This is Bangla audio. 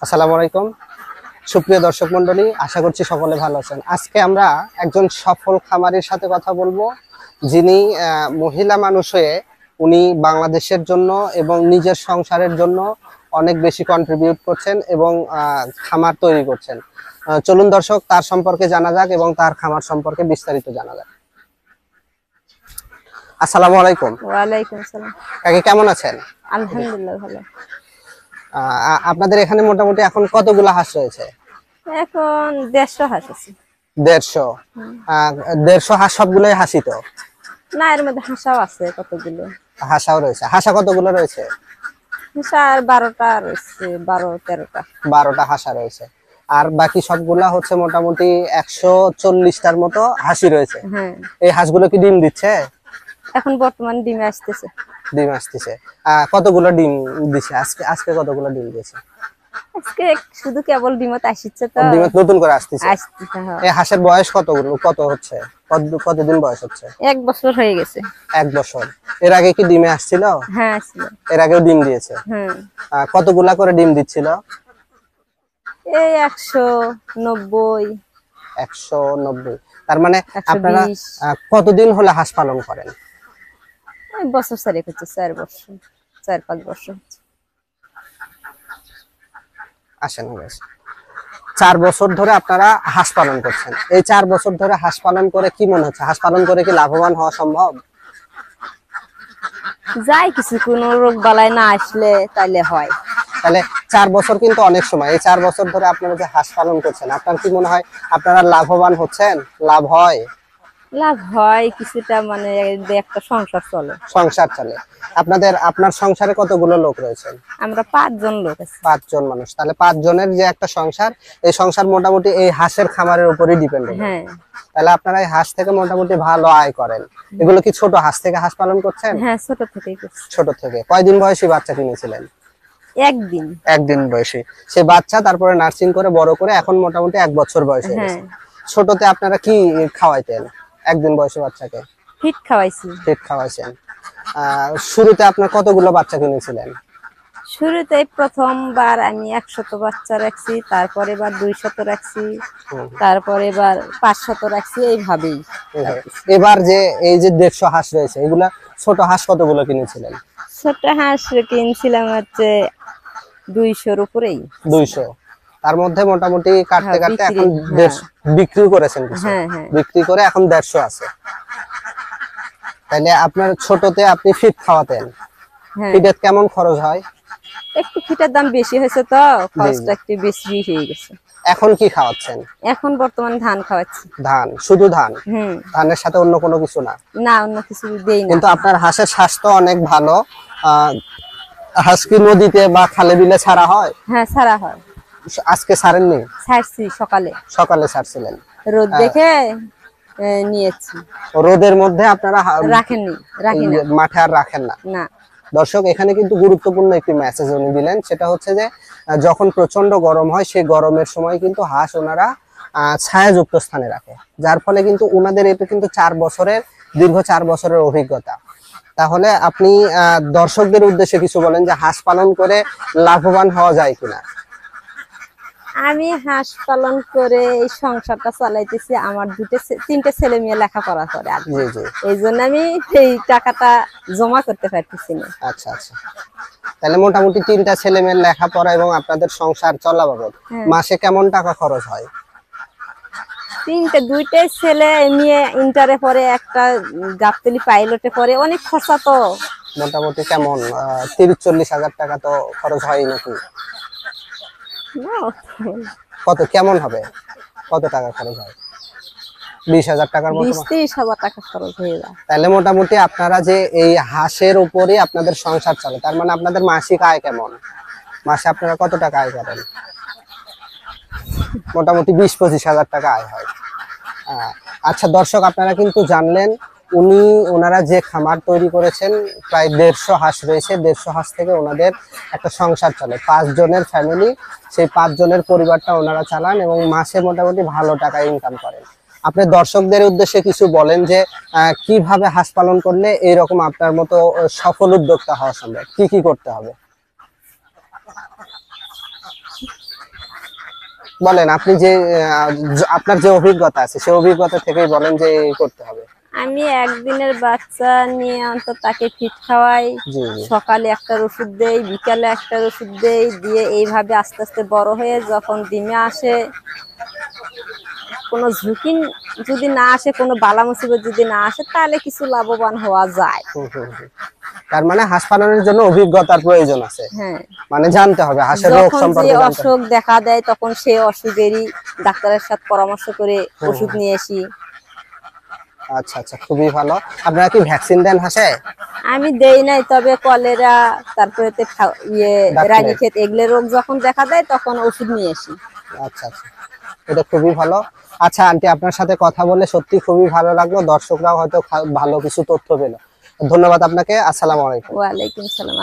আসসালামু আলাইকুম সুপ্রিয় দর্শক মণ্ডলী, আশা করছি সকলে ভালো আছেন। আজকে আমরা একজন সফল খামারির সাথে কথা বলবো, যিনি মহিলা মানুষ হয়ে উনি বাংলাদেশের জন্য এবং নিজের সংসারের জন্য অনেক বেশি কন্ট্রিবিউট করছেন এবং খামার তৈরি করছেন। চলুন দর্শক, তার সম্পর্কে জানা যাক এবং তার খামার সম্পর্কে বিস্তারিত জানা যাক। আসসালামু আলাইকুম। ওয়ালাইকুম আসসালাম। কাকি কেমন আছেন? আলহামদুলিল্লাহ ভালো। আপনাদের এখানে মোটামুটি এখন কতগুলো হাঁস রয়েছে? এখন 150 হাঁস আছে। 150 হাঁস সবগুলোই হাসি তো? না, এর মধ্যে হাঁসাও আছে কতগুলো। হাঁসাও রয়েছে। হাঁসা কতগুলো রয়েছে? হাঁসা আর 12টা রয়েছে, 12-13টা। 12টা হাঁসা রয়েছে। আর বাকি সবগুলা হচ্ছে মোটামুটি 140টার মতো হাসি রয়েছে। হ্যাঁ, এই হাঁসগুলো কি ডিম দিচ্ছে? এখন বর্তমান ডিমে আসতেছে। ডিম আসতেছে। কতগুলো ডিম দিছে আজকে? আজকে কতগুলো ডিম দিয়েছে? আজকে শুধু কেবল ডিমত আসছে তো। ডিমত নতুন করে আসতেছে। হ্যাঁ। এই হাঁসের বয়স কত হচ্ছে? কতদিন বয়স হচ্ছে? 1 বছর হয়ে গেছে। 1 বছর। এর আগে কি ডিমে আসছিল? হ্যাঁ, আসছিল। এর আগেও ডিম দিয়েছে? হ্যাঁ। কতগুলা করে ডিম দিচ্ছিল? এই 190। 190। তার মানে 120। আপনারা কতদিন হলে হাঁস পালন করেন? এই বছর 4 হচ্ছে, 4 বছর, 4-5 বছর। আসেন, 4 বছর ধরে আপনারা হাঁস পালন করছেন। এই 4 বছর ধরে হাঁস পালন করে কি মনে হচ্ছে? হাঁস পালন করে কি লাভবান হওয়া সম্ভব? যাই কিছু কোনো রোগ বালাই না আসলে তাইলে হয়। তাহলে 4 বছর কিন্তু অনেক সময়। এই 4 বছর ধরে আপনারা যে হাঁস পালন করছেন, আপনার কি মনে হয় আপনারা লাভবান হচ্ছেন? লাভ হয়? লাভ হয় কিছুটা, মানে একটা সংসার চলে। সংসার চলে। আপনার সংসারে কতগুলো লোক রয়েছেন? আমরা 5 জন লোক আছি। 5 জন মানুষ। তাহলে 5 জনের যে একটা সংসার, এই সংসার মোটামুটি এই হাঁসের খামারের উপরই ডিপেন্ড। হ্যাঁ। তাহলে আপনারা এই হাঁস থেকে মোটামুটি ভালো আয় করেন। এগুলো কি ছোট হাঁস থেকে হাঁস পালন করছেন? হ্যাঁ, ছোট থেকেই করছি। ছোট থেকে। কয়দিন বয়সী বাচ্চা কিনেছিলেন? 1 দিন। 1 দিন বয়সী সে বাচ্চা, তারপরে নার্সিং করে বড় করে এখন মোটামুটি 1 বছর বয়স হয়ে গেছে। ছোটতে আপনারা কি খাওয়াইতেন 1 দিন বয়সী বাচ্চাকে? ফিট খাওয়াইছি। ফিট খাওয়াইছেন। শুরুতে আপনার কতগুলো বাচ্চা কিনেছিলেন? শুরুতে প্রথমবার আমি 100 বাচ্চা রাখছি, তারপরে এবার 200 রাখছি, তারপরে এবার 500 রাখছি, এইভাবেই। এবার যে এই যে 150 হাঁস রয়েছে, এগুলা ছোট হাঁস কতগুলো কিনেছিলেন? ছোট হাঁস কিনছিলাম হচ্ছে 200-র উপরেই। 200। তার মধ্যে মোটামুটি কাটতে কাটতে এখন বিক্রি করেছেন কিছু। হ্যাঁ, হ্যাঁ। বিক্রি করে এখন 150 আছে। তাহলে আপনার ছোটতে আপনি ফিট খাওয়াতেন। ফিটের কেমন খরচ হয়? একটু ফিটের দাম বেশি হয়েছে তো খরচটা একটু বেশি হয়ে গেছে। এখন কি খাওয়াচ্ছেন? এখন বর্তমানে ধান খাওয়াচ্ছি। ধান? শুধু ধান? ধানের সাথে অন্য কোনো কিছু না? না, অন্য কিছু দেই না। কিন্তু আপনার হাঁসের স্বাস্থ্য অনেক ভালো। হাঁস কি নদীতে বা খালে বিলে ছাড়া হয়? হ্যাঁ, ছাড়া হয়। আজকে ছাড়েননি? ছাড়ছি সকালে। সকালে ছাড়ছিলেন? রোদ দেখে নিয়েছি। রোদের মধ্যে আপনারা রাখেননি? রাখি না, মাঠে আর রাখেন না? না। দর্শক, এখানে কিন্তু গুরুত্বপূর্ণ একটি মেসেজ উনি দিলেন। সেটা হচ্ছে যে যখন প্রচন্ড গরম হয়, সেই গরমের সময় কিন্তু হাঁস ওনারা ছায়াযুক্ত স্থানে রাখে, যার ফলে কিন্তু ওনাদের এটা কিন্তু দীর্ঘ 4 বছরের অভিজ্ঞতা। তাহলে আপনি দর্শকদের উদ্দেশ্যে কিছু বলেন যে হাঁস পালন করে লাভবান হওয়া যায় কিনা? আমি হাঁস পালন করে এই সংসারটা চালাইতেছি। আমার 3টে ছেলে মেয়ে লেখাপড়া করে, এই জন্য আমি এই টাকাটা জমা করতে পারতেছি না। আচ্ছা আচ্ছা। তাহলে মোটামুটি 3টা ছেলে মেয়ের লেখাপড়া এবং আপনাদের সংসার চলা বাবদ মাসে কেমন টাকা খরচ হয়? 2টে ছেলে মেয়ে ইন্টারে পড়ে, একটা গাবতলি পাইলটে পড়ে, অনেক খরচা তো। মোটামুটি কেমন 30-40 হাজার টাকা তো খরচ হয় নাকি? কত কেমন হবে? কত টাকা খরচ হয়? 20,000 টাকার মতো? 20-30 হাজার টাকা খরচ হয়ে যায়। তাহলে মোটামুটি আপনারা যে এই হাঁসের উপরই আপনাদের সংসার চলে, তার মানে আপনাদের মাসিক আয় কেমন? মাসে আপনারা কত টাকা আয় করেন? মোটামুটি 20-25 হাজার টাকা আয় হয়। আচ্ছা দর্শক, আপনারা কিন্তু জানলেন ওনারা যে খামার তৈরি করেছেন, প্রায় 150 হাঁস রয়েছে। 150 হাঁস থেকে ওনাদের একটা সংসার চলে। 5 জনের ফ্যামিলি, সেই 5 জনের পরিবারটা ওনারা চালান এবং মাসে মোটামুটি ভালো টাকা ইনকাম করেন। আপনি দর্শকদের উদ্দেশ্যে কিছু বলেন যে কিভাবে হাঁস পালন করলে এইরকম আপনার মতো সফল উদ্যোক্তা হওয়া সম্ভব, কি কি করতে হবে? বলেন আপনি যে আপনার যে অভিজ্ঞতা আছে সেই অভিজ্ঞতা থেকেই বলেন যে এই করতে হবে। আমি একদিনের বাচ্চা নিয়ে অন্তত তাকে ফিট খাওয়াই, জি জি সকালে একটা ওষুধ দেই, বিকালে একটা ওষুধ দেই, দিয়ে এইভাবে আস্তে আস্তে বড় হয়ে যখন ডিমে আসে, কোনো ঝুঁকি যদি না আসে, কোনো বালা মুসিবত যদি না আসে, তাহলে কিছু লাভবান হওয়া যায়। হুম, হুম, হুম। তার মানে হাঁস পালনের জন্য অভিজ্ঞতার প্রয়োজন আছে, হ্যাঁ, মানে জানতে হবে হাঁসের রোগ যখন যে সম্পর্কে জানতে হবে। অসুখ দেখা দেয় তখন সেই অসুখেরই ডাক্তারের সাথে পরামর্শ করে ওষুধ নিয়ে আসি। আচ্ছা আচ্ছা, খুবই ভালো। আপনারা কি ভ্যাকসিন দেন হাঁসে? আমি দেই নাই, তবে কলেরা, তারপরে ডাকলে। রানীক্ষেত, এগুলো রোগ যখন দেখা দেয় তখন ওষুধ নিয়ে আসি। আচ্ছা আচ্ছা, এটা খুবই ভালো। আচ্ছা আন্টি, আপনার সাথে কথা বলে সত্যি খুবই ভালো লাগলো, দর্শকরাও হয়তো ভালো কিছু তথ্য পেল। ধন্যবাদ আপনাকে, আসসালামু আলাইকুম। ওয়ালাইকুম সালাম।